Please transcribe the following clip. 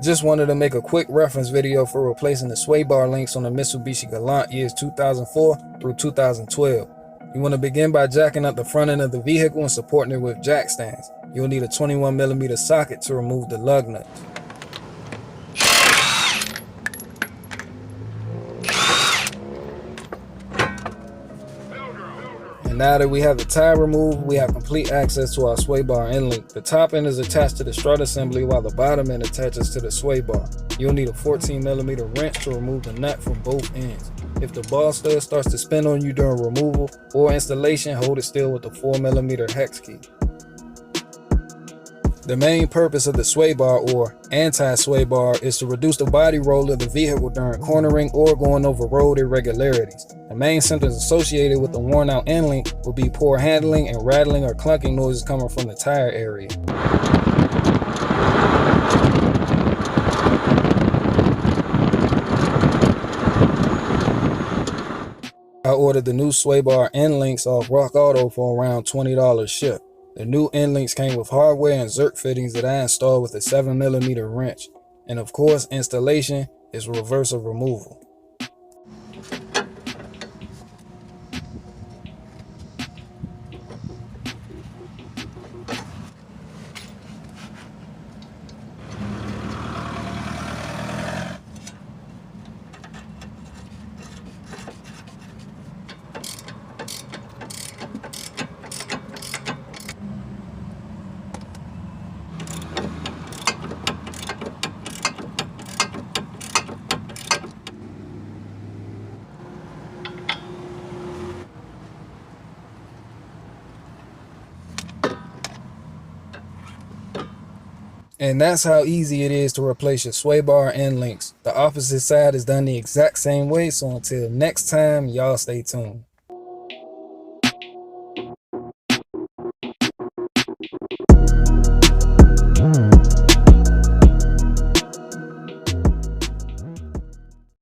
Just wanted to make a quick reference video for replacing the sway bar links on the Mitsubishi Galant years 2004 through 2012. You want to begin by jacking up the front end of the vehicle and supporting it with jack stands. You'll need a 21mm socket to remove the lug nuts. And now that we have the tie removed, we have complete access to our sway bar end link. The top end is attached to the strut assembly while the bottom end attaches to the sway bar. You'll need a 14mm wrench to remove the nut from both ends. If the ball stud starts to spin on you during removal or installation, hold it still with the 4mm hex key. The main purpose of the sway bar or anti-sway bar is to reduce the body roll of the vehicle during cornering or going over road irregularities. The main symptoms associated with the worn out end link will be poor handling and rattling or clunking noises coming from the tire area. I ordered the new sway bar end links off Rock Auto for around $20 shipped. The new end links came with hardware and Zerk fittings that I installed with a 7mm wrench. And of course, installation is reverse of removal. And that's how easy it is to replace your sway bar end links. The opposite side is done the exact same way, so until next time, y'all stay tuned.